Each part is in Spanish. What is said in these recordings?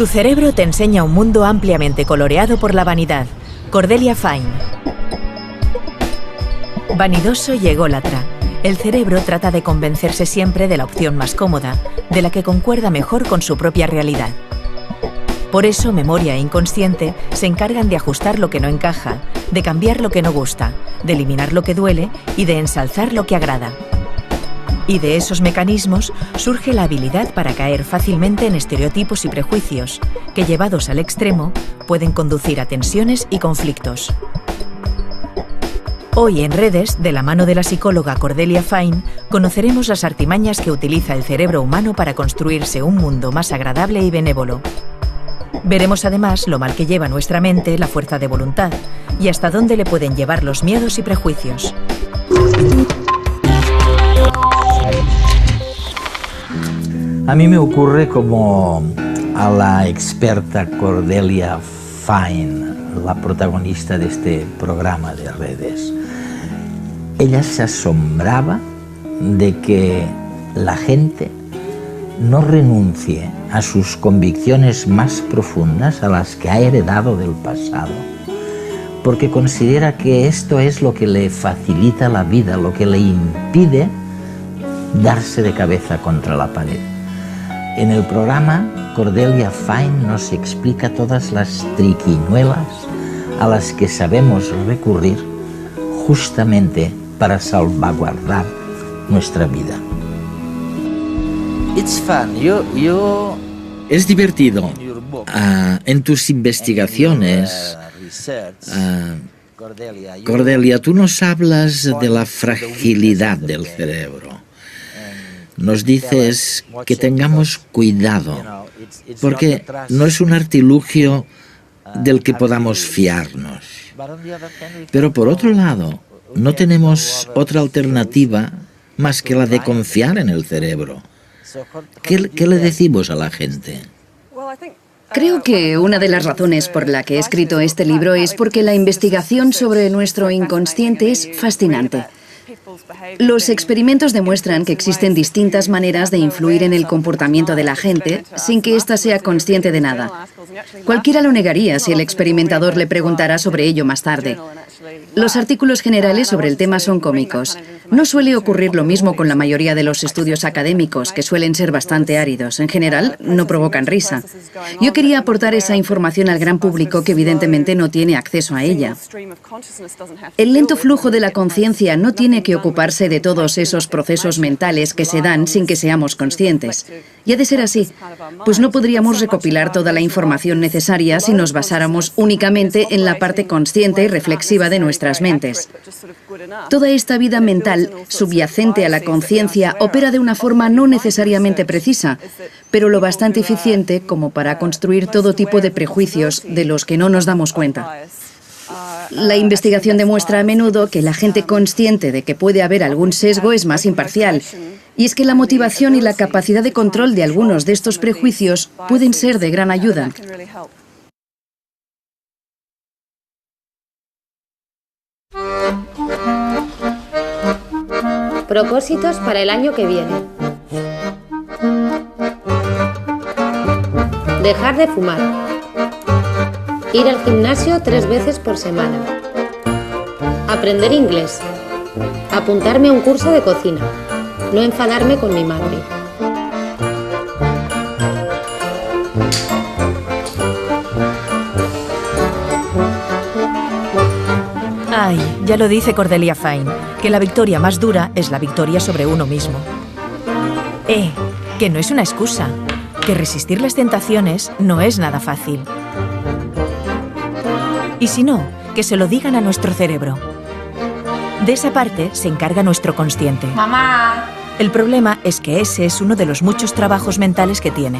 Tu cerebro te enseña un mundo ampliamente coloreado por la vanidad. Cordelia Fine. Vanidoso y ególatra, el cerebro trata de convencerse siempre de la opción más cómoda, de la que concuerda mejor con su propia realidad. Por eso, memoria e inconsciente se encargan de ajustar lo que no encaja, de cambiar lo que no gusta, de eliminar lo que duele y de ensalzar lo que agrada. Y de esos mecanismos surge la habilidad para caer fácilmente en estereotipos y prejuicios, que llevados al extremo pueden conducir a tensiones y conflictos. Hoy en Redes, de la mano de la psicóloga Cordelia Fine, conoceremos las artimañas que utiliza el cerebro humano para construirse un mundo más agradable y benévolo. Veremos además lo mal que lleva nuestra mente la fuerza de voluntad y hasta dónde le pueden llevar los miedos y prejuicios. A mí me ocurre como a la experta Cordelia Fine, la protagonista de este programa de Redes. Ella se asombraba de que la gente no renuncie a sus convicciones más profundas, a las que ha heredado del pasado, porque considera que esto es lo que le facilita la vida, lo que le impide darse de cabeza contra la pared. En el programa, Cordelia Fine nos explica todas las triquiñuelas a las que sabemos recurrir justamente para salvaguardar nuestra vida. It's fun. Es divertido. En tus investigaciones, Cordelia, tú nos hablas de la fragilidad del cerebro. Nos dices que tengamos cuidado, porque no es un artilugio del que podamos fiarnos. Pero por otro lado, no tenemos otra alternativa más que la de confiar en el cerebro. ¿Qué le decimos a la gente? Creo que una de las razones por la que he escrito este libro es porque la investigación sobre nuestro inconsciente es fascinante. Los experimentos demuestran que existen distintas maneras de influir en el comportamiento de la gente sin que ésta sea consciente de nada. Cualquiera lo negaría si el experimentador le preguntara sobre ello más tarde. Los artículos generales sobre el tema son cómicos. No suele ocurrir lo mismo con la mayoría de los estudios académicos, que suelen ser bastante áridos. En general, no provocan risa. Yo quería aportar esa información al gran público que evidentemente no tiene acceso a ella. El lento flujo de la conciencia no tiene que ocuparse de todos esos procesos mentales que se dan sin que seamos conscientes. Y ha de ser así, pues no podríamos recopilar toda la información necesaria si nos basáramos únicamente en la parte consciente y reflexiva de nuestras mentes. Toda esta vida mental, subyacente a la conciencia, opera de una forma no necesariamente precisa, pero lo bastante eficiente como para construir todo tipo de prejuicios de los que no nos damos cuenta. La investigación demuestra a menudo que la gente consciente de que puede haber algún sesgo es más imparcial. Y es que la motivación y la capacidad de control de algunos de estos prejuicios pueden ser de gran ayuda. Propósitos para el año que viene. Dejar de fumar. Ir al gimnasio 3 veces por semana. Aprender inglés. Apuntarme a un curso de cocina. No enfadarme con mi madre. Ay, ya lo dice Cordelia Fine, que la victoria más dura es la victoria sobre uno mismo. Que no es una excusa, que resistir las tentaciones no es nada fácil. Y si no, que se lo digan a nuestro cerebro. De esa parte se encarga nuestro consciente. ¡Mamá! El problema es que ese es uno de los muchos trabajos mentales que tiene.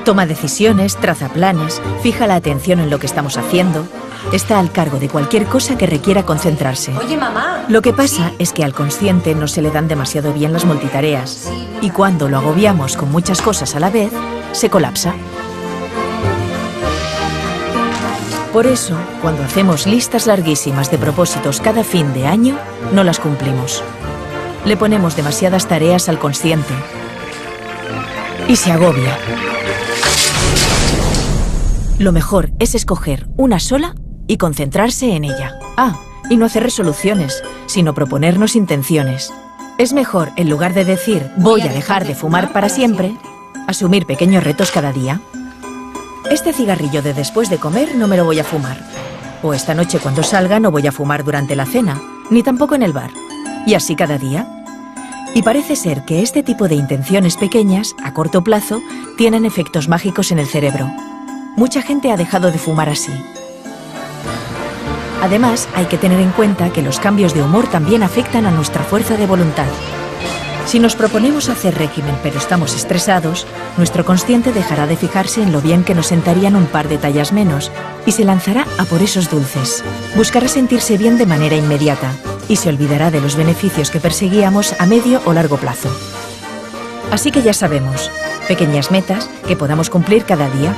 Toma decisiones, traza planes, fija la atención en lo que estamos haciendo. Está al cargo de cualquier cosa que requiera concentrarse. Oye, mamá. Lo que pasa es que al consciente no se le dan demasiado bien las multitareas. Y cuando lo agobiamos con muchas cosas a la vez, se colapsa. Por eso, cuando hacemos listas larguísimas de propósitos cada fin de año, no las cumplimos. Le ponemos demasiadas tareas al consciente y se agobia. Lo mejor es escoger una sola y concentrarse en ella. Y no hacer resoluciones, sino proponernos intenciones. Es mejor, en lugar de decir voy a dejar de fumar para siempre, asumir pequeños retos cada día. Este cigarrillo de después de comer no me lo voy a fumar. O esta noche cuando salga no voy a fumar durante la cena, ni tampoco en el bar. Y así cada día. Y parece ser que este tipo de intenciones pequeñas, a corto plazo, tienen efectos mágicos en el cerebro. Mucha gente ha dejado de fumar así. Además, hay que tener en cuenta que los cambios de humor también afectan a nuestra fuerza de voluntad. Si nos proponemos hacer régimen pero estamos estresados, nuestro consciente dejará de fijarse en lo bien que nos sentarían un par de tallas menos y se lanzará a por esos dulces. Buscará sentirse bien de manera inmediata y se olvidará de los beneficios que perseguíamos a medio o largo plazo. Así que ya sabemos, pequeñas metas que podamos cumplir cada día.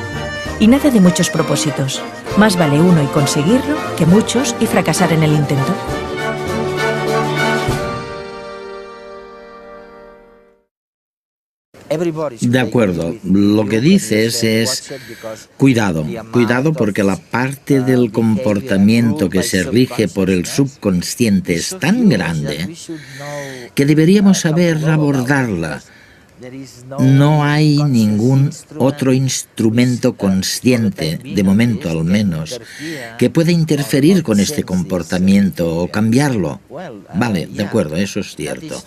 Y nada de muchos propósitos. Más vale uno y conseguirlo que muchos y fracasar en el intento. De acuerdo, lo que dices es cuidado porque la parte del comportamiento que se rige por el subconsciente es tan grande que deberíamos saber abordarla. No hay ningún otro instrumento consciente, de momento al menos, que pueda interferir con este comportamiento o cambiarlo. Vale, de acuerdo, eso es cierto.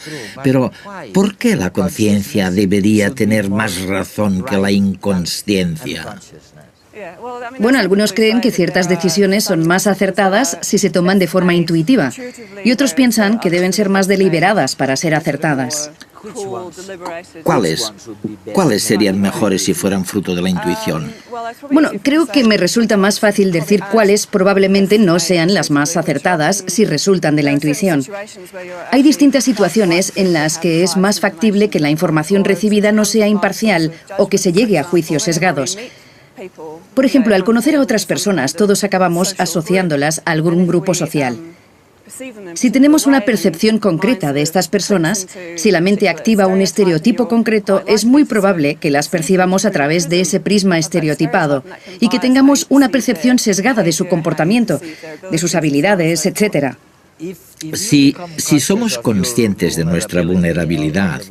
Pero, ¿por qué la conciencia debería tener más razón que la inconsciencia? Bueno, algunos creen que ciertas decisiones son más acertadas si se toman de forma intuitiva, y otros piensan que deben ser más deliberadas para ser acertadas. ¿Cuáles serían mejores si fueran fruto de la intuición? Bueno, creo que me resulta más fácil decir cuáles probablemente no sean las más acertadas si resultan de la intuición. Hay distintas situaciones en las que es más factible que la información recibida no sea imparcial o que se llegue a juicios sesgados. Por ejemplo, al conocer a otras personas, todos acabamos asociándolas a algún grupo social. Si tenemos una percepción concreta de estas personas, si la mente activa un estereotipo concreto, es muy probable que las percibamos a través de ese prisma estereotipado y que tengamos una percepción sesgada de su comportamiento, de sus habilidades, etc. Si somos conscientes de nuestra vulnerabilidad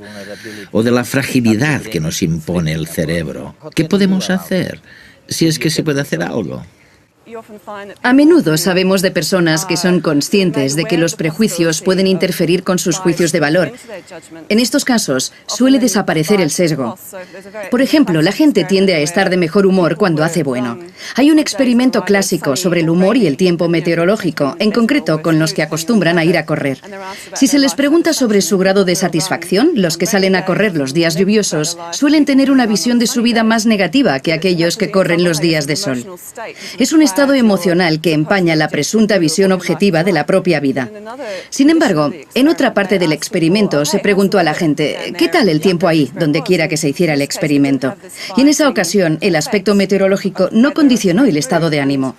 o de la fragilidad que nos impone el cerebro, ¿qué podemos hacer? Si es que se puede hacer algo. A menudo sabemos de personas que son conscientes de que los prejuicios pueden interferir con sus juicios de valor. En estos casos, suele desaparecer el sesgo. Por ejemplo, la gente tiende a estar de mejor humor cuando hace bueno. Hay un experimento clásico sobre el humor y el tiempo meteorológico, en concreto con los que acostumbran a ir a correr. Si se les pregunta sobre su grado de satisfacción, los que salen a correr los días lluviosos suelen tener una visión de su vida más negativa que aquellos que corren los días de sol. Es un estado emocional que empaña la presunta visión objetiva de la propia vida. Sin embargo, en otra parte del experimento se preguntó a la gente, ¿qué tal el tiempo ahí, donde quiera que se hiciera el experimento? Y en esa ocasión, el aspecto meteorológico no condicionó el estado de ánimo.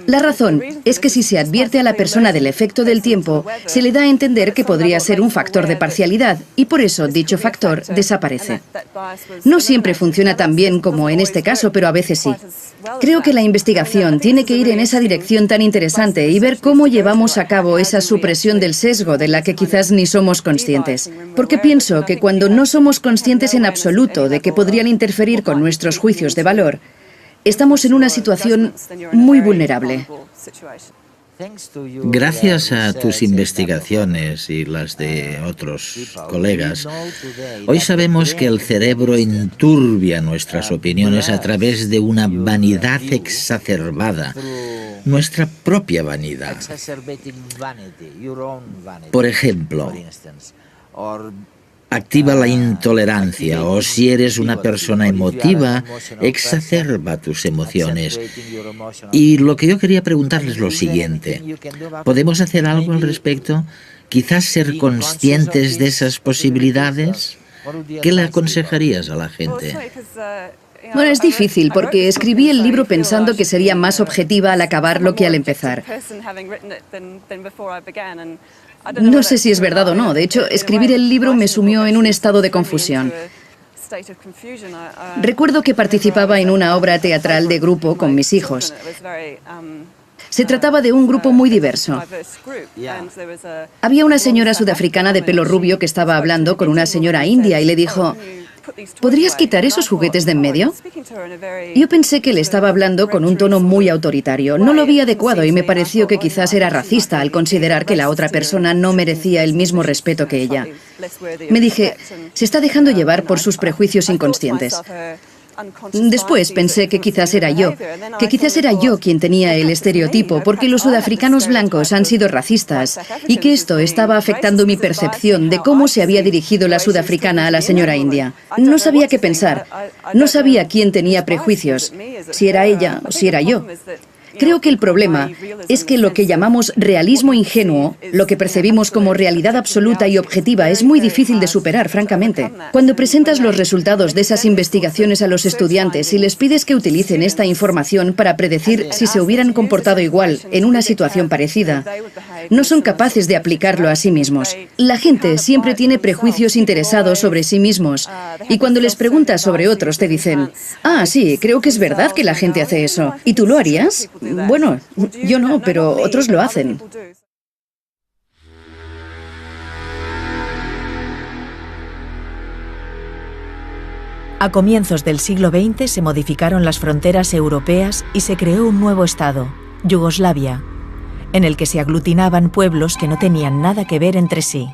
La razón es que si se advierte a la persona del efecto del tiempo, se le da a entender que podría ser un factor de parcialidad y por eso dicho factor desaparece. No siempre funciona tan bien como en este caso, pero a veces sí. Creo que la investigación tiene que ir en esa dirección tan interesante y ver cómo llevamos a cabo esa supresión del sesgo de la que quizás ni somos conscientes. Porque pienso que cuando no somos conscientes en absoluto de que podrían interferir con nuestros juicios de valor, estamos en una situación muy vulnerable. Gracias a tus investigaciones y las de otros colegas, hoy sabemos que el cerebro enturbia nuestras opiniones a través de una vanidad exacerbada, nuestra propia vanidad. Por ejemplo, activa la intolerancia o si eres una persona emotiva, exacerba tus emociones. Y lo que yo quería preguntarles es lo siguiente. ¿Podemos hacer algo al respecto? ¿Quizás ser conscientes de esas posibilidades? ¿Qué le aconsejarías a la gente? Bueno, es difícil porque escribí el libro pensando que sería más objetiva al acabarlo que al empezar. No sé si es verdad o no. De hecho, escribir el libro me sumió en un estado de confusión. Recuerdo que participaba en una obra teatral de grupo con mis hijos. Se trataba de un grupo muy diverso. Había una señora sudafricana de pelo rubio que estaba hablando con una señora india y le dijo: ¿podrías quitar esos juguetes de en medio? Yo pensé que le estaba hablando con un tono muy autoritario. No lo vi adecuado y me pareció que quizás era racista al considerar que la otra persona no merecía el mismo respeto que ella. Me dije, se está dejando llevar por sus prejuicios inconscientes. Después pensé que quizás era yo quien tenía el estereotipo, porque los sudafricanos blancos han sido racistas y que esto estaba afectando mi percepción de cómo se había dirigido la sudafricana a la señora india. No sabía qué pensar, no sabía quién tenía prejuicios, si era ella o si era yo. Creo que el problema es que lo que llamamos realismo ingenuo, lo que percibimos como realidad absoluta y objetiva, es muy difícil de superar, francamente. Cuando presentas los resultados de esas investigaciones a los estudiantes y les pides que utilicen esta información para predecir si se hubieran comportado igual en una situación parecida, no son capaces de aplicarlo a sí mismos. La gente siempre tiene prejuicios interesados sobre sí mismos y cuando les preguntas sobre otros te dicen: ah, sí, creo que es verdad que la gente hace eso. ¿Y tú lo harías? Bueno, yo no, pero otros lo hacen. A comienzos del siglo XX se modificaron las fronteras europeas y se creó un nuevo estado, Yugoslavia, en el que se aglutinaban pueblos que no tenían nada que ver entre sí.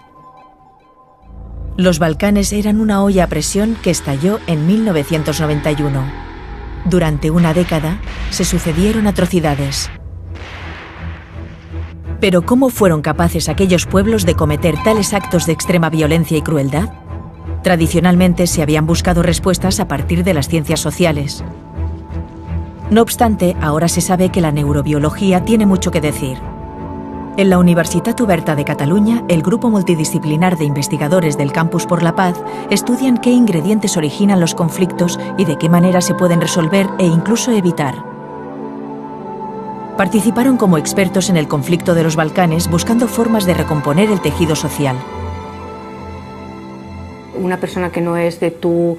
Los Balcanes eran una olla a presión que estalló en 1991. Durante una década se sucedieron atrocidades. Pero ¿cómo fueron capaces aquellos pueblos de cometer tales actos de extrema violencia y crueldad? Tradicionalmente se habían buscado respuestas a partir de las ciencias sociales. No obstante, ahora se sabe que la neurobiología tiene mucho que decir. En la Universitat Oberta de Cataluña, el grupo multidisciplinar de investigadores del Campus por la Paz estudian qué ingredientes originan los conflictos y de qué manera se pueden resolver e incluso evitar. Participaron como expertos en el conflicto de los Balcanes buscando formas de recomponer el tejido social. Una persona que no es de tu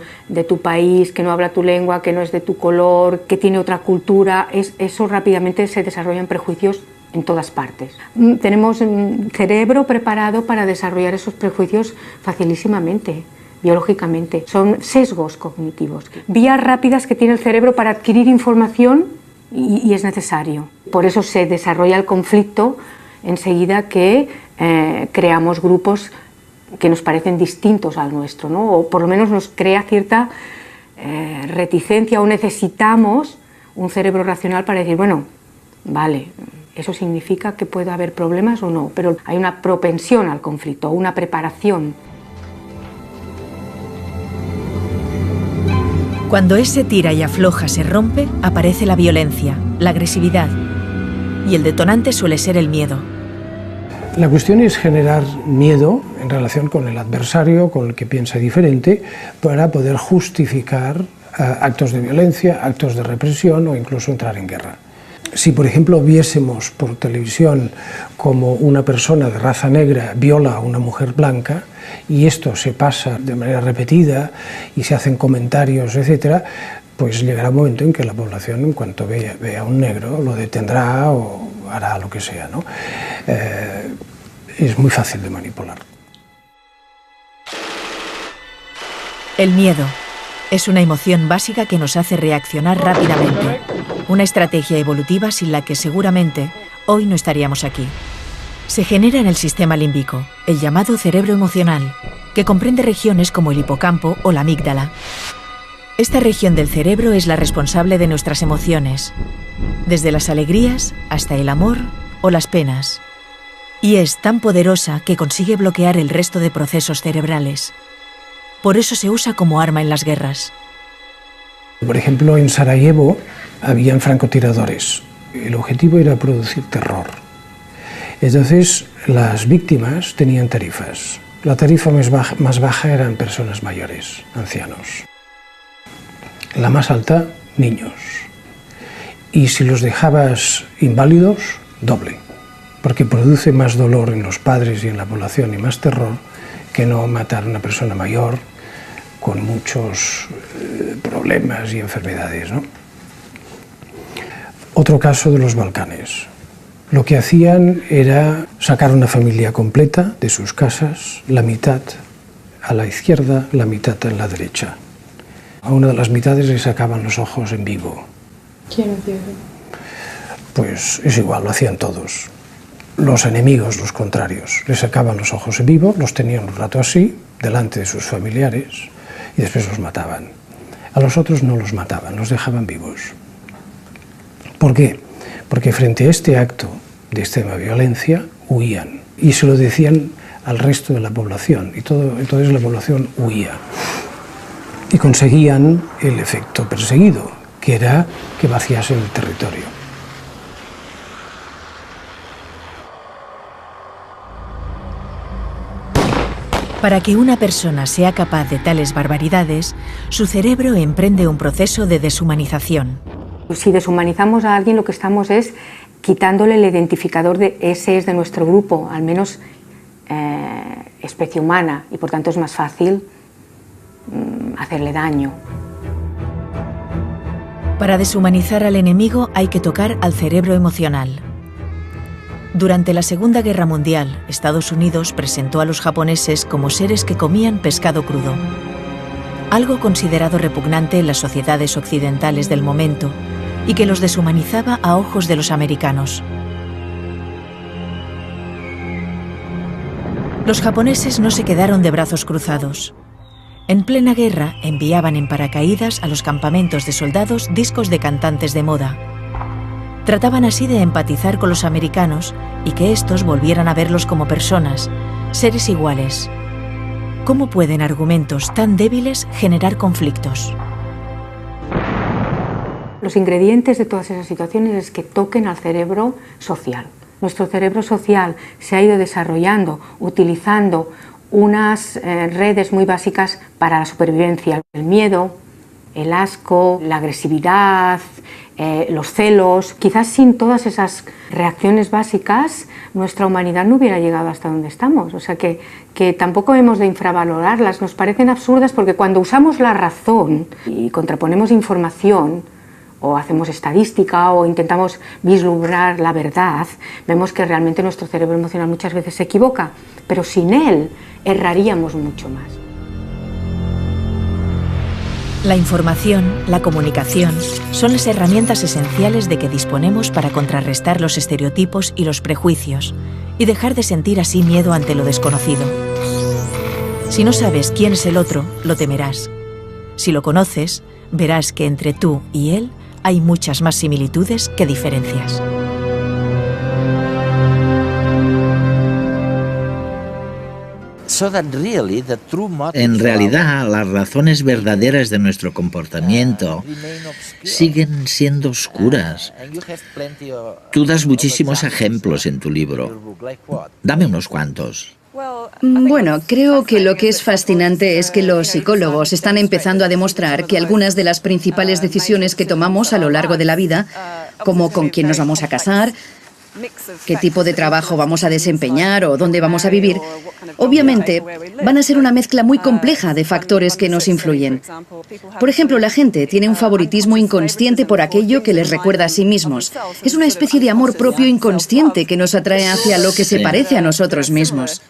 país, que no habla tu lengua, que no es de tu color, que tiene otra cultura, eso rápidamente se desarrollan prejuicios en todas partes. Tenemos un cerebro preparado para desarrollar esos prejuicios facilísimamente, biológicamente. Son sesgos cognitivos, vías rápidas que tiene el cerebro para adquirir información y es necesario. Por eso se desarrolla el conflicto enseguida que creamos grupos que nos parecen distintos al nuestro, ¿no? O por lo menos nos crea cierta reticencia o necesitamos un cerebro racional para decir, bueno, vale, eso significa que puede haber problemas o no, pero hay una propensión al conflicto, una preparación. Cuando ese tira y afloja se rompe, aparece la violencia, la agresividad, y el detonante suele ser el miedo. La cuestión es generar miedo en relación con el adversario, con el que piensa diferente, para poder justificar actos de violencia, actos de represión o incluso entrar en guerra. Si, por ejemplo, viésemos por televisión como una persona de raza negra viola a una mujer blanca y esto se pasa de manera repetida y se hacen comentarios, etc., pues llegará un momento en que la población, en cuanto vea a un negro, lo detendrá o hará lo que sea, ¿no? Es muy fácil de manipular. El miedo es una emoción básica que nos hace reaccionar rápidamente. Una estrategia evolutiva sin la que seguramente hoy no estaríamos aquí. Se genera en el sistema límbico, el llamado cerebro emocional, que comprende regiones como el hipocampo o la amígdala. Esta región del cerebro es la responsable de nuestras emociones, desde las alegrías hasta el amor o las penas. Y es tan poderosa que consigue bloquear el resto de procesos cerebrales. Por eso se usa como arma en las guerras. Por ejemplo, en Sarajevo habían francotiradores. El objetivo era producir terror. Entonces, las víctimas tenían tarifas. La tarifa más baja eran personas mayores, ancianos. La más alta, niños. Y si los dejabas inválidos, doble. Porque produce más dolor en los padres y en la población y más terror que no matar a una persona mayor con muchos problemas y enfermedades, ¿no? Otro caso de los Balcanes. Lo que hacían era sacar una familia completa de sus casas, la mitad a la izquierda, la mitad a la derecha. A una de las mitades le sacaban los ojos en vivo. ¿Quién hacía eso? Pues es igual, lo hacían todos. Los enemigos, los contrarios, le sacaban los ojos en vivo, los tenían un rato así, delante de sus familiares, y después los mataban. A los otros no los mataban, los dejaban vivos. ¿Por qué? Porque frente a este acto de extrema violencia, huían. Y se lo decían al resto de la población, y entonces la población huía. Y conseguían el efecto perseguido, que era que vaciasen el territorio. Para que una persona sea capaz de tales barbaridades, su cerebro emprende un proceso de deshumanización. Si deshumanizamos a alguien, lo que estamos es quitándole el identificador de ese es de nuestro grupo, al menos especie humana, y por tanto es más fácil hacerle daño. Para deshumanizar al enemigo hay que tocar al cerebro emocional. Durante la Segunda Guerra Mundial, Estados Unidos presentó a los japoneses como seres que comían pescado crudo, algo considerado repugnante en las sociedades occidentales del momento y que los deshumanizaba a ojos de los americanos. Los japoneses no se quedaron de brazos cruzados. En plena guerra enviaban en paracaídas a los campamentos de soldados discos de cantantes de moda. Trataban así de empatizar con los americanos y que éstos volvieran a verlos como personas, seres iguales. ¿Cómo pueden argumentos tan débiles generar conflictos? Los ingredientes de todas esas situaciones es que toquen al cerebro social. Nuestro cerebro social se ha ido desarrollando utilizando unas redes muy básicas para la supervivencia: el miedo, el asco, la agresividad, los celos. Quizás sin todas esas reacciones básicas nuestra humanidad no hubiera llegado hasta donde estamos. O sea que tampoco hemos de infravalorarlas. Nos parecen absurdas porque cuando usamos la razón y contraponemos información o hacemos estadística o intentamos vislumbrar la verdad, vemos que realmente nuestro cerebro emocional muchas veces se equivoca, pero sin él erraríamos mucho más. La información, la comunicación, son las herramientas esenciales de que disponemos para contrarrestar los estereotipos y los prejuicios y dejar de sentir así miedo ante lo desconocido. Si no sabes quién es el otro, lo temerás. Si lo conoces, verás que entre tú y él hay muchas más similitudes que diferencias. En realidad, las razones verdaderas de nuestro comportamiento siguen siendo oscuras. Tú das muchísimos ejemplos en tu libro. Dame unos cuantos. Bueno, creo que lo que es fascinante es que los psicólogos están empezando a demostrar que algunas de las principales decisiones que tomamos a lo largo de la vida, como con quién nos vamos a casar, qué tipo de trabajo vamos a desempeñar o dónde vamos a vivir, obviamente van a ser una mezcla muy compleja de factores que nos influyen. Por ejemplo, la gente tiene un favoritismo inconsciente por aquello que les recuerda a sí mismos. Es una especie de amor propio inconsciente que nos atrae hacia lo que se parece a nosotros mismos.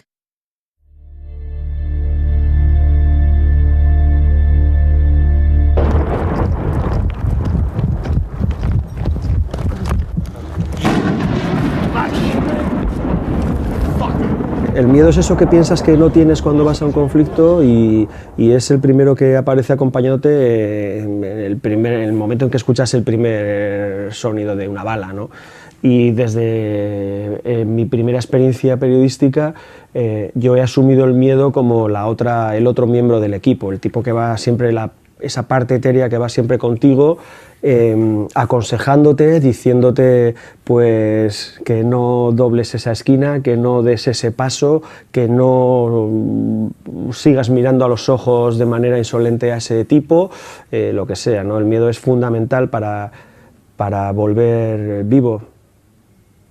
El miedo es eso que piensas que no tienes cuando vas a un conflicto y es el primero que aparece acompañándote en el momento en que escuchas el primer sonido de una bala, ¿no? Y desde mi primera experiencia periodística yo he asumido el miedo como el otro miembro del equipo, el tipo que va siempre, esa parte etérea que va siempre contigo, aconsejándote, diciéndote pues que no dobles esa esquina, que no des ese paso, que no sigas mirando a los ojos de manera insolente a ese tipo, lo que sea, ¿no? El miedo es fundamental para volver vivo.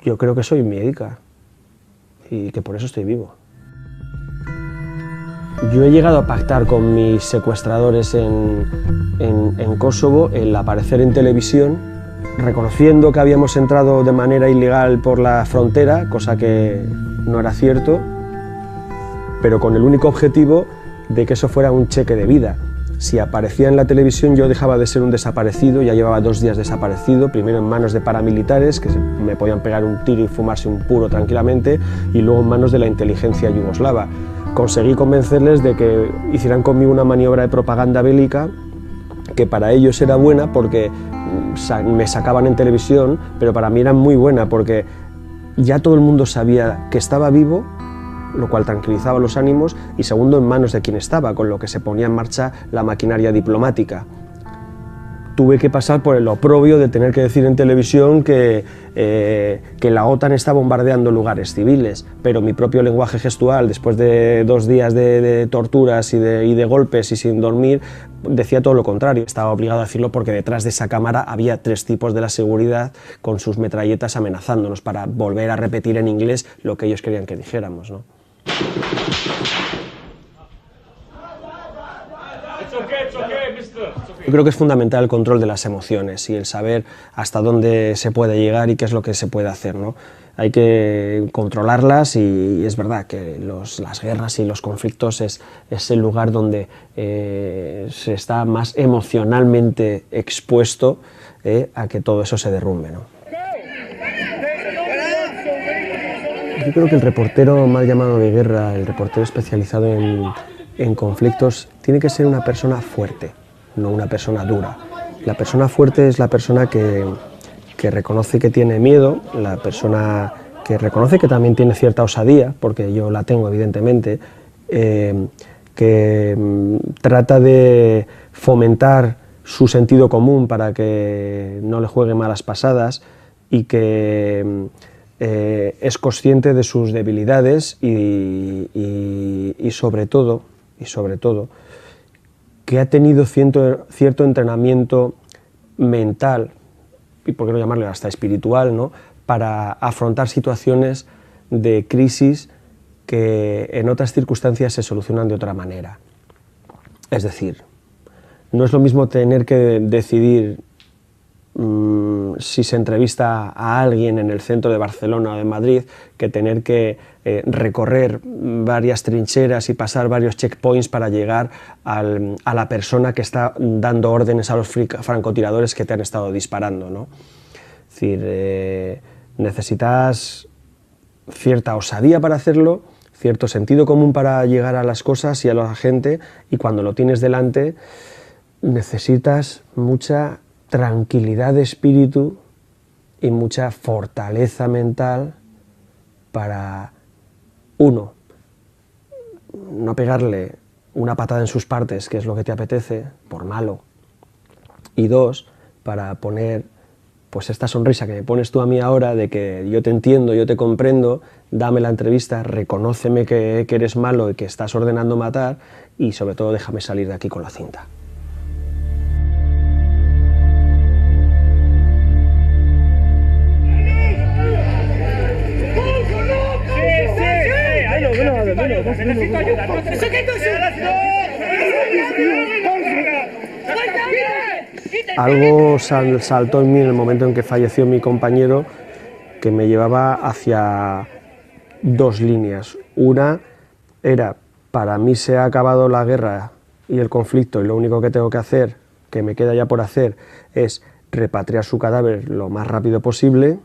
Yo creo que soy médica y que por eso estoy vivo. Yo he llegado a pactar con mis secuestradores en Kosovo el aparecer en televisión, reconociendo que habíamos entrado de manera ilegal por la frontera, cosa que no era cierto, pero con el único objetivo de que eso fuera un cheque de vida. Si aparecía en la televisión yo dejaba de ser un desaparecido, ya llevaba 2 días desaparecido, primero en manos de paramilitares que me podían pegar un tiro y fumarse un puro tranquilamente, y luego en manos de la inteligencia yugoslava. Conseguí convencerles de que hicieran conmigo una maniobra de propaganda bélica que para ellos era buena porque me sacaban en televisión, pero para mí era muy buena porque ya todo el mundo sabía que estaba vivo, lo cual tranquilizaba los ánimos, y segundo, en manos de quien estaba, con lo que se ponía en marcha la maquinaria diplomática. Tuve que pasar por el oprobio de tener que decir en televisión que la OTAN está bombardeando lugares civiles, pero mi propio lenguaje gestual, después de 2 días de torturas y de golpes y sin dormir, decía todo lo contrario. Estaba obligado a decirlo porque detrás de esa cámara había 3 tipos de la seguridad con sus metralletas amenazándonos para volver a repetir en inglés lo que ellos querían que dijéramos, ¿no? Yo creo que es fundamental el control de las emociones y el saber hasta dónde se puede llegar y qué es lo que se puede hacer, ¿no? Hay que controlarlas y es verdad que las guerras y los conflictos es el lugar donde se está más emocionalmente expuesto a que todo eso se derrumbe, ¿no? Yo creo que el reportero mal llamado de guerra, el reportero especializado en conflictos, tiene que ser una persona fuerte, no una persona dura. La persona fuerte es la persona que reconoce que tiene miedo, la persona que reconoce que también tiene cierta osadía, porque yo la tengo evidentemente, que trata de fomentar su sentido común para que no le juegue malas pasadas y que es consciente de sus debilidades y sobre todo que ha tenido cierto entrenamiento mental, y por qué no llamarlo hasta espiritual, ¿no?, para afrontar situaciones de crisis que en otras circunstancias se solucionan de otra manera. Es decir, no es lo mismo tener que decidir si se entrevista a alguien en el centro de Barcelona o de Madrid que tener que recorrer varias trincheras y pasar varios checkpoints para llegar a la persona que está dando órdenes a los francotiradores que te han estado disparando, ¿no? Es decir, necesitas cierta osadía para hacerlo, cierto sentido común para llegar a las cosas y a la gente, y cuando lo tienes delante necesitas mucha tranquilidad de espíritu y mucha fortaleza mental para, 1, no pegarle una patada en sus partes, que es lo que te apetece, por malo, y 2, para poner pues esta sonrisa que me pones tú a mí ahora, de que yo te entiendo, yo te comprendo, dame la entrevista, reconóceme que eres malo y que estás ordenando matar, y sobre todo déjame salir de aquí con la cinta. Necesito ayuda. Algo saltó en mí en el momento en que falleció mi compañero, que me llevaba hacia 2 líneas. Una era, para mí se ha acabado la guerra y el conflicto y lo único que tengo que hacer, que me queda ya por hacer, es repatriar su cadáver lo más rápido posible.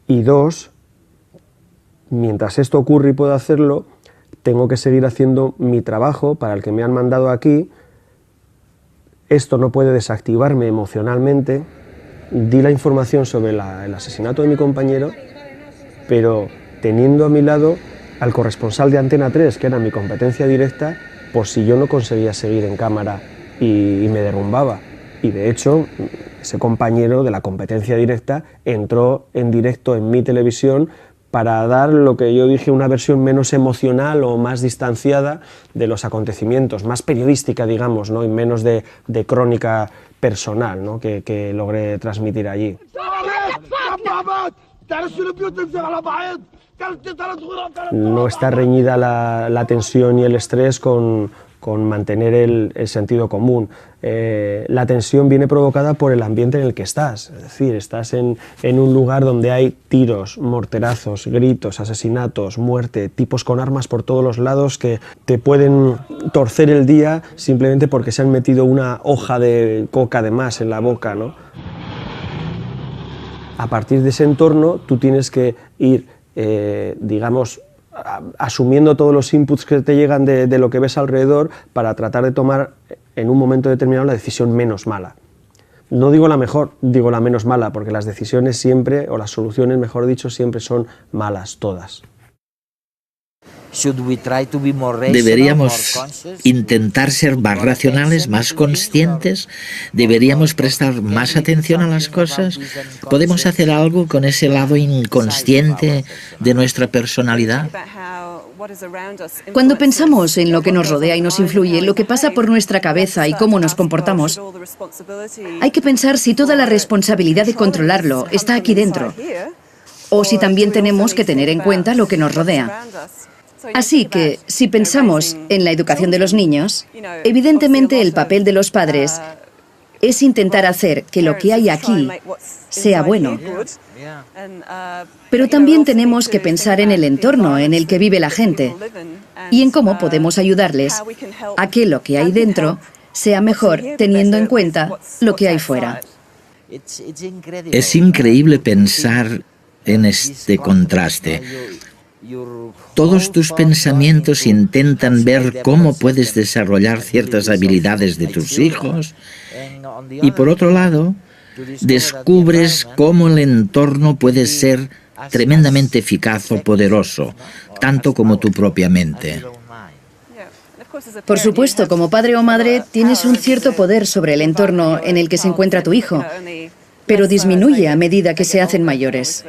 Y 2, mientras esto ocurre y puedo hacerlo, tengo que seguir haciendo mi trabajo para el que me han mandado aquí. Esto no puede desactivarme emocionalmente. Di la información sobre el asesinato de mi compañero, pero teniendo a mi lado al corresponsal de Antena 3, que era mi competencia directa, por si yo no conseguía seguir en cámara y me derrumbaba. Y de hecho, ese compañero de la competencia directa entró en directo en mi televisión para dar lo que yo dije, una versión menos emocional o más distanciada de los acontecimientos, más periodística, digamos, ¿no?, y menos de crónica personal, ¿no?, que logré transmitir allí. No está reñida la tensión y el estrés con mantener el sentido común. La tensión viene provocada por el ambiente en el que estás, es decir, estás en un lugar donde hay tiros, morterazos, gritos, asesinatos, muerte, tipos con armas por todos los lados que te pueden torcer el día simplemente porque se han metido una hoja de coca de más en la boca, ¿no? A partir de ese entorno tú tienes que ir, digamos, asumiendo todos los inputs que te llegan de lo que ves alrededor para tratar de tomar en un momento determinado la decisión menos mala. No digo la mejor, digo la menos mala, porque las decisiones siempre, o las soluciones, mejor dicho, siempre son malas, todas. Deberíamos intentar ser más racionales, más conscientes, deberíamos prestar más atención a las cosas. ¿Podemos hacer algo con ese lado inconsciente de nuestra personalidad? Cuando pensamos en lo que nos rodea y nos influye, lo que pasa por nuestra cabeza y cómo nos comportamos, hay que pensar si toda la responsabilidad de controlarlo está aquí dentro, o si también tenemos que tener en cuenta lo que nos rodea. Así que, si pensamos en la educación de los niños, evidentemente el papel de los padres es intentar hacer que lo que hay aquí sea bueno. Pero también tenemos que pensar en el entorno en el que vive la gente y en cómo podemos ayudarles a que lo que hay dentro sea mejor teniendo en cuenta lo que hay fuera. Es increíble pensar en este contraste. Todos tus pensamientos intentan ver cómo puedes desarrollar ciertas habilidades de tus hijos y por otro lado, descubres cómo el entorno puede ser tremendamente eficaz o poderoso, tanto como tu propia mente. Por supuesto, como padre o madre, tienes un cierto poder sobre el entorno en el que se encuentra tu hijo, pero disminuye a medida que se hacen mayores.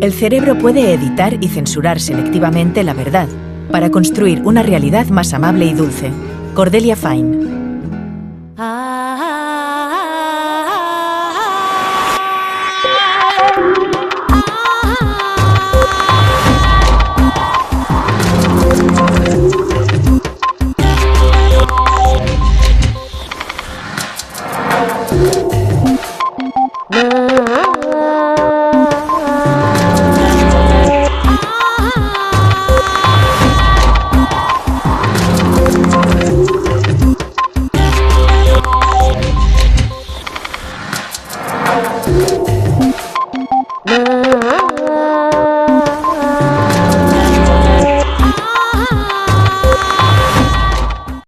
El cerebro puede editar y censurar selectivamente la verdad para construir una realidad más amable y dulce. Cordelia Fine.